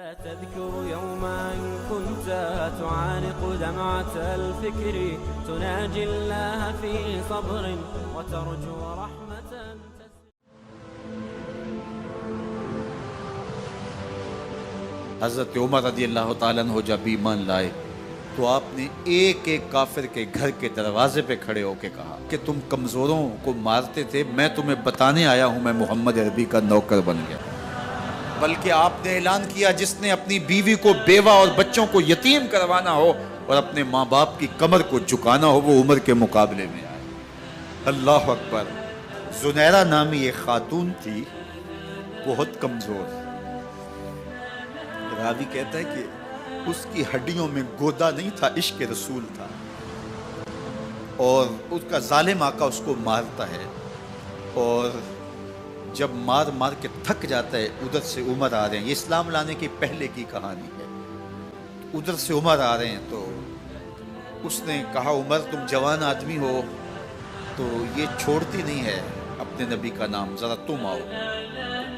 تذكر يوما كنت تعانق دمعة الفكر تناجي الله في صبر وترجو رحمة. حضرت عمر رضی اللہ تعالیٰ عنہ جب ایمان لائے تو آپ نے ایک ایک کافر کے گھر کے دروازے پہ کھڑے ہو کے کہا کہ تم کمزوروں کو مارتے تھے، میں تمہیں بتانے آیا ہوں میں محمد عربی کا نوکر بن گیا۔ بلکہ آپ نے اعلان کیا جس نے اپنی بیوی کو بیوہ اور بچوں کو یتیم کروانا ہو اور اپنے ماں باپ کی کمر کو جھکانا ہو وہ عمر کے مقابلے میں آئے۔ اللہ اکبر۔ زنیرہ نامی ایک خاتون تھی، بہت کمزور، راوی کہتا ہے کہ اس کی ہڈیوں میں گودا نہیں تھا، عشق رسول تھا، اور اس کا ظالم آقا اس کو مارتا ہے، اور جب مار مار کے تھک جاتا ہے ادھر سے عمر آ رہے ہیں، یہ اسلام لانے کے پہلے کی کہانی ہے، ادھر سے عمر آ رہے ہیں تو اس نے کہا عمر تم جوان آدمی ہو تو یہ چھوڑتی نہیں ہے اپنے نبی کا نام، ذرا تم آؤ۔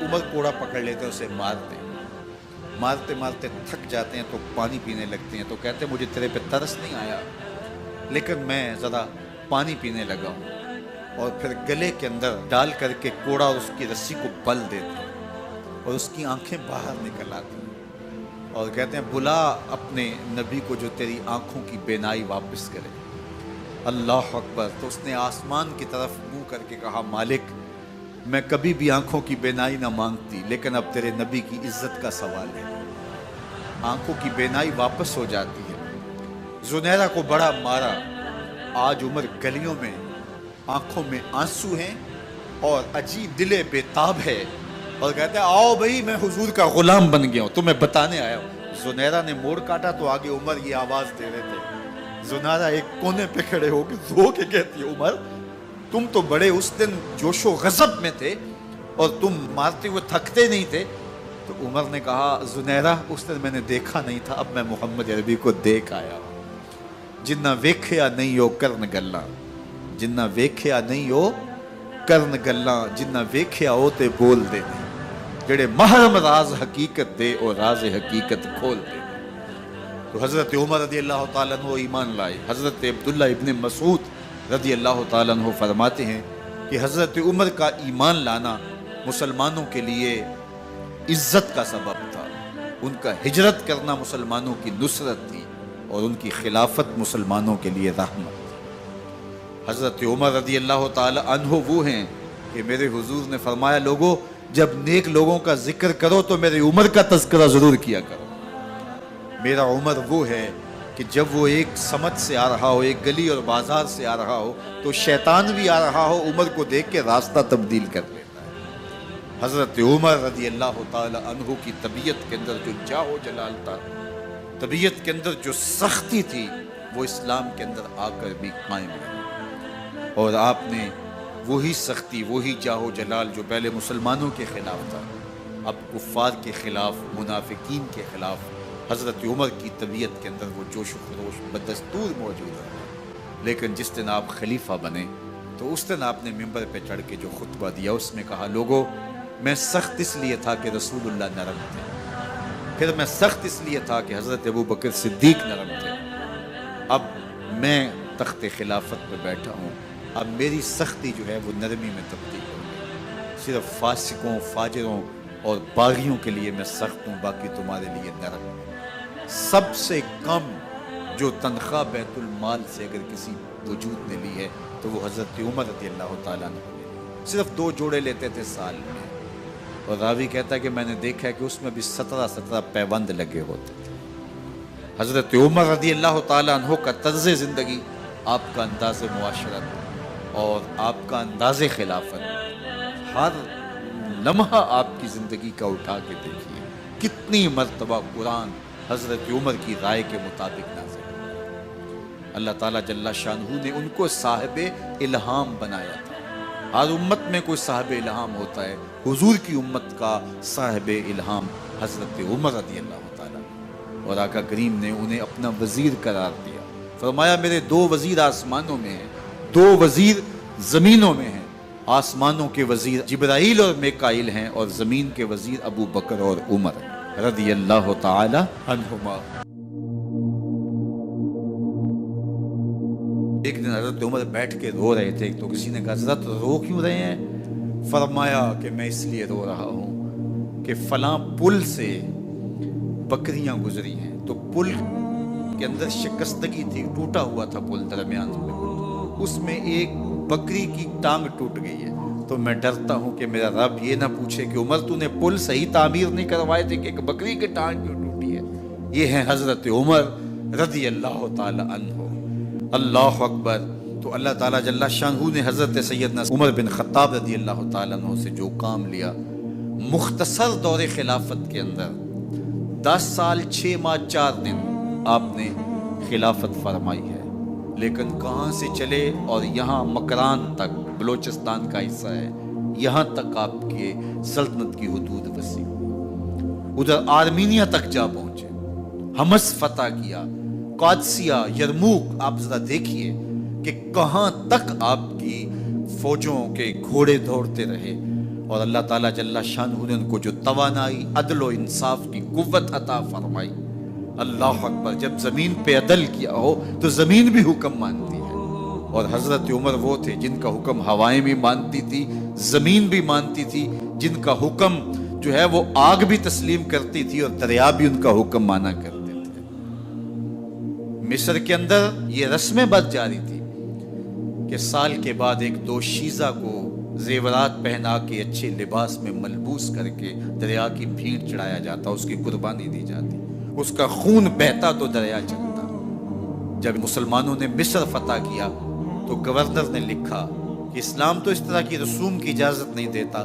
عمر کوڑا پکڑ لیتے اسے مارتے مارتے تھک جاتے ہیں تو پانی پینے لگتے ہیں، تو کہتے ہیں مجھے تیرے پہ ترس نہیں آیا لیکن میں ذرا پانی پینے لگا ہوں، اور پھر گلے کے اندر ڈال کر کے کوڑا اور اس کی رسی کو بل دیتے ہیں اور اس کی آنکھیں باہر نکل آتی ہیں اور کہتے ہیں بلا اپنے نبی کو جو تیری آنکھوں کی بینائی واپس کرے۔ اللہ اکبر۔ تو اس نے آسمان کی طرف منہ کر کے کہا مالک میں کبھی بھی آنکھوں کی بینائی نہ مانگتی لیکن اب تیرے نبی کی عزت کا سوال ہے۔ آنکھوں کی بینائی واپس ہو جاتی ہے۔ زنیرہ کو بڑا مارا، آج عمر گلیوں میں آنکھوں میں آنسو ہیں اور عجیب دلے بے تاب ہے اور کہتے ہیں آؤ بھئی میں حضور کا غلام بن گیا ہوں، تمہیں بتانے آیا ہوں۔ زنیرہ نے موڑ کاٹا تو آگے عمر یہ آواز دے رہے تھے۔ زنیرہ ایک کونے پہ کھڑے ہو کے رو کے کہتی ہے عمر تم تو بڑے اس دن جوش و غضب میں تھے اور تم مارتے ہوئے تھکتے نہیں تھے۔ تو عمر نے کہا زنیرہ اس دن میں نے دیکھا نہیں تھا، اب میں محمد عربی کو دیکھ آیا ہوں۔ جنہ ویکھیا نہیں ہو کرن گلاں، جنہ ویکھیا نہیں ہو کرن گلاں، جنہ ویکھیا ہو تے بول دے جڑے محرم راز حقیقت دے اور راز حقیقت کھول دے۔ تو حضرت عمر رضی اللہ تعالیٰ عنہ ایمان لائے۔ حضرت عبداللہ ابن مسعود رضی اللہ تعالیٰ عنہ فرماتے ہیں کہ حضرت عمر کا ایمان لانا مسلمانوں کے لیے عزت کا سبب تھا، ان کا ہجرت کرنا مسلمانوں کی نصرت تھی اور ان کی خلافت مسلمانوں کے لیے رحمت تھی۔ حضرت عمر رضی اللہ تعالیٰ عنہ وہ ہیں کہ میرے حضور نے فرمایا لوگوں جب نیک لوگوں کا ذکر کرو تو میرے عمر کا تذکرہ ضرور کیا کرو۔ میرا عمر وہ ہے کہ جب وہ ایک سمت سے آ رہا ہو، ایک گلی اور بازار سے آ رہا ہو تو شیطان بھی آ رہا ہو عمر کو دیکھ کے راستہ تبدیل کر لیتا ہے۔ حضرت عمر رضی اللہ تعالی عنہ کی طبیعت کے اندر جو جاہ و جلال تھا، طبیعت کے اندر جو سختی تھی وہ اسلام کے اندر آ کر بھی قائم رہی، اور آپ نے وہی سختی وہی جاہ و جلال جو پہلے مسلمانوں کے خلاف تھا اب کفار کے خلاف، منافقین کے خلاف حضرت عمر کی طبیعت کے اندر وہ جوش و خروش بدستور موجود ہے۔ لیکن جس دن آپ خلیفہ بنے تو اس دن آپ نے ممبر پہ چڑھ کے جو خطبہ دیا اس میں کہا لوگوں میں سخت اس لیے تھا کہ رسول اللہ نرم تھے، پھر میں سخت اس لیے تھا کہ حضرت ابوبکر صدیق نرم تھے، اب میں تخت خلافت پہ بیٹھا ہوں، اب میری سختی جو ہے وہ نرمی میں تبدیل ہو گئی، صرف فاسقوں فاجروں اور باغیوں کے لیے میں سخت ہوں، باقی تمہارے لیے نرم ہوں۔ سب سے کم جو تنخواہ بیت المال سے اگر کسی وجود نے لی ہے تو وہ حضرت عمر رضی اللہ تعالیٰ عنہ نے صرف 2 جوڑے لیتے تھے سال میں، اور راوی کہتا ہے کہ میں نے دیکھا ہے کہ اس میں بھی 17 پیوند لگے ہوتے تھے۔ حضرت عمر رضی اللہ تعالیٰ عنہ کا طرز زندگی، آپ کا انداز معاشرت اور آپ کا انداز خلافت، ہر لمحہ آپ کی زندگی کا اٹھا کے دیکھیے کتنی مرتبہ قرآن حضرت عمر کی رائے کے مطابق نازل ہے۔ اللہ تعالیٰ جل شانہ نے ان کو صاحب الہام بنایا تھا۔ ہر امت میں کوئی صاحب الہام ہوتا ہے، حضور کی امت کا صاحب الہام حضرت عمر رضی اللہ تعالیٰ، اور آقا کریم نے انہیں اپنا وزیر قرار دیا۔ فرمایا میرے 2 وزیر آسمانوں میں ہیں، 2 وزیر زمینوں میں ہیں۔ آسمانوں کے وزیر جبرائیل اور میکائیل ہیں اور زمین کے وزیر ابو بکر اور عمر ہیں۔ رضی اللہ تعالی عنہما۔ ایک دن حضرت عمر بیٹھ کے رو رہے تھے، تو کسی نے کہا حضرت رو کیوں رہے ہیں؟ فرمایا کہ میں اس لیے رو رہا ہوں کہ فلاں پل سے بکریاں گزری ہیں، تو پل کے اندر شکستگی تھی، ٹوٹا ہوا تھا پل درمیان میں، اس میں ایک بکری کی ٹانگ ٹوٹ گئی ہے، تو میں ڈرتا ہوں کہ میرا رب یہ نہ پوچھے کہ عمر تو نے پل صحیح تعمیر نہیں کروائے تھے کہ ایک بکری کی ٹانگ کیوں ٹوٹی ہے۔ یہ ہیں حضرت عمر رضی اللہ تعالی عنہ۔ اللہ اکبر۔ تو اللہ تعالیٰ جل شانہ نے حضرت سیدنا عمر بن خطاب رضی اللہ تعالیٰ عنہ سے جو کام لیا، مختصر دور خلافت کے اندر 10 سال 6 ماہ 4 دن آپ نے خلافت فرمائی ہے، لیکن کہاں سے چلے اور یہاں مکران تک، بلوچستان کا حصہ ہے، یہاں تک آپ کے سلطنت کی حدود وسیع، ادھر آرمینیا تک جا پہنچے، حمص فتح کیا، قادسیہ، یرموک۔ آپ ذرا دیکھیے کہ کہاں تک آپ کی فوجوں کے گھوڑے دوڑتے رہے، اور اللہ تعالیٰ جل شانہ نے ان کو جو توانائی، عدل و انصاف کی قوت عطا فرمائی۔ اللہ اکبر۔ جب زمین پہ عدل کیا ہو تو زمین بھی حکم مانتی ہے، اور حضرت عمر وہ تھے جن کا حکم ہوائیں بھی مانتی تھی، زمین بھی مانتی تھی، جن کا حکم جو ہے وہ آگ بھی تسلیم کرتی تھی اور دریا بھی ان کا حکم مانا کرتے تھے۔ مصر کے اندر یہ رسمیں بد جاری تھی کہ سال کے بعد ایک دوشیزہ کو زیورات پہنا کے اچھے لباس میں ملبوس کر کے دریا کی بھیڑ چڑھایا جاتا، اس کی قربانی دی جاتی، اس کا خون بہتا تو دریا چلتا۔ جب مسلمانوں نے مصر فتح کیا تو گورنر نے لکھا کہ اسلام تو اس طرح کی رسوم کی اجازت نہیں دیتا،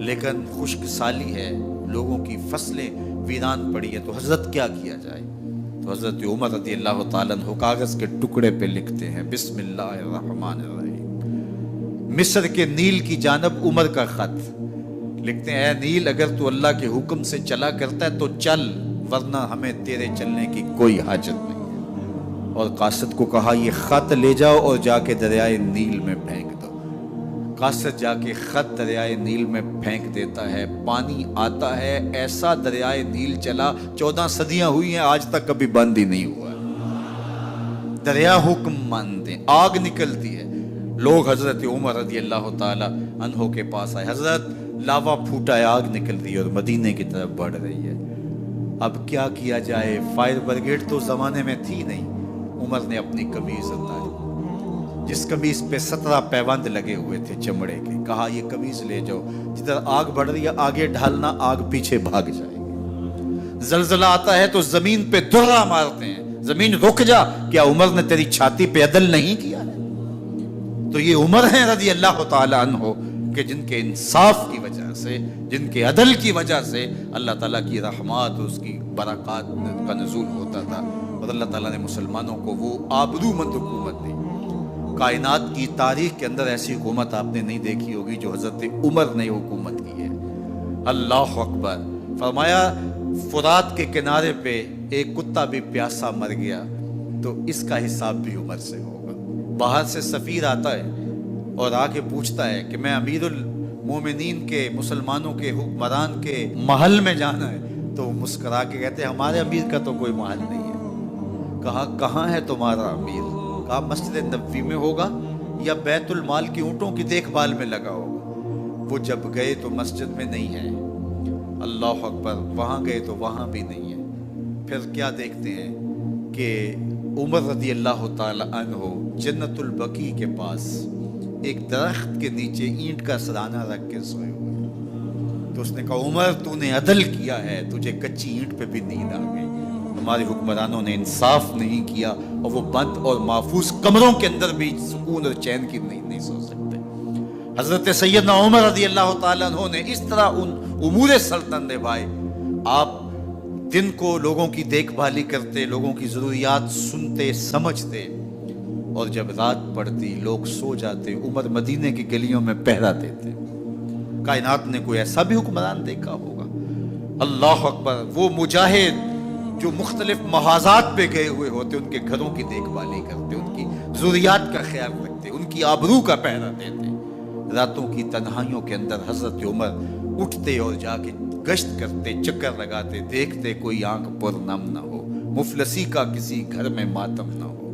لیکن خشک سالی ہے، لوگوں کی فصلیں ویران پڑی ہے، تو حضرت کیا کیا جائے؟ تو حضرت عمر رضی اللہ تعالیٰ عنہ کاغذ کے ٹکڑے پہ لکھتے ہیں بسم اللہ الرحمن الرحیم، مصر کے نیل کی جانب عمر کا خط لکھتے ہیں، اے نیل اگر تو اللہ کے حکم سے چلا کرتا ہے تو چل، ورنہ ہمیں تیرے چلنے کی کوئی حاجت نہیں ہے۔ اور قاصد کو کہا یہ خط لے جاؤ اور جا کے دریائے نیل میں پھینک دو۔ قاصد جا کے خط دریائے نیل میں پھینک دیتا ہے، پانی آتا ہے، ایسا دریائے نیل چلا، 14 صدیاں ہوئی ہیں آج تک کبھی بند ہی نہیں ہوا۔ دریا حکم مانتے، آگ نکلتی ہے، لوگ حضرت عمر رضی اللہ تعالی عنہ کے پاس آئے، حضرت لاوا پھوٹا ہے، آگ نکل رہی ہے اور مدینے کی طرف بڑھ رہی ہے، اب کیا کیا جائے؟ فائر بریگیڈ تو زمانے میں تھی نہیں۔ عمر نے اپنی قمیض اتاری، جس قمیض پہ 17 پیوند لگے ہوئے تھے چمڑے کے، کہا یہ قمیض لے جاؤ، جدھر آگ بڑھ رہی ہے آگے ڈھالنا، آگ پیچھے بھاگ جائے گی۔ زلزلہ آتا ہے تو زمین پہ درہ مارتے ہیں، زمین رک جا، کیا عمر نے تیری چھاتی پہ عدل نہیں کیا ہے؟ تو یہ عمر ہیں رضی اللہ تعالی عنہ کہ جن کے انصاف کی وجہ سے، جن کے عدل کی وجہ سے اللہ تعالیٰ کی رحمات، اس کی برکات کا نزول ہوتا تھا، اور اللہ تعالیٰ نے مسلمانوں کو وہ آبرو مند حکومت دی۔ کائنات کی تاریخ کے اندر ایسی حکومت آپ نے نہیں دیکھی ہوگی جو حضرت عمر نے حکومت کی ہے۔ اللہ اکبر۔ فرمایا فرات کے کنارے پہ ایک کتا بھی پیاسا مر گیا تو اس کا حساب بھی عمر سے ہوگا۔ باہر سے سفیر آتا ہے اور آ کے پوچھتا ہے کہ میں امیر المومنین کے، مسلمانوں کے حکمران کے محل میں جانا ہے، تو مسکرا کے کہتے ہیں ہمارے امیر کا تو کوئی محل نہیں ہے۔ کہا کہاں ہے تمہارا امیر؟ کہا مسجد نبوی میں ہوگا یا بیت المال کی اونٹوں کی دیکھ بھال میں لگا ہوگا۔ وہ جب گئے تو مسجد میں نہیں ہے، اللہ اکبر، وہاں گئے تو وہاں بھی نہیں ہے۔ پھر کیا دیکھتے ہیں کہ عمر رضی اللہ تعالی عنہ جنت البقیع کے پاس ایک درخت کے نیچے اینٹ کا سرانہ رکھ کے سوئے ہوئے، تو اس نے کہا عمر تو نے عدل کیا ہے، تجھے کچی اینٹ پہ بھی نیند آ گئی، ہمارے حکمرانوں نے انصاف نہیں کیا، اور وہ بند اور محفوظ کمروں کے اندر بھی سکون اور چین کی نہیں سو سکتے۔ حضرت سیدنا عمر رضی اللہ تعالیٰ عنہ نے اس طرح ان امور سلطنت نبھائے۔ آپ دن کو لوگوں کی دیکھ بھالی کرتے، لوگوں کی ضروریات سنتے سمجھتے، اور جب رات پڑتی لوگ سو جاتے، عمر مدینے کی گلیوں میں پہرا دیتے۔ کائنات نے کوئی ایسا بھی حکمران دیکھا ہوگا؟ اللہ اکبر۔ وہ مجاہد جو مختلف محاذات پہ گئے ہوئے ہوتے، ان کے گھروں کی دیکھ بھالی کرتے، ان کی ضروریات کا خیال رکھتے، ان کی آبرو کا پہرا دیتے۔ راتوں کی تنہائیوں کے اندر حضرت عمر اٹھتے اور جا کے گشت کرتے، چکر لگاتے، دیکھتے کوئی آنکھ پر نم نہ ہو، مفلسی کا کسی گھر میں ماتم نہ ہو۔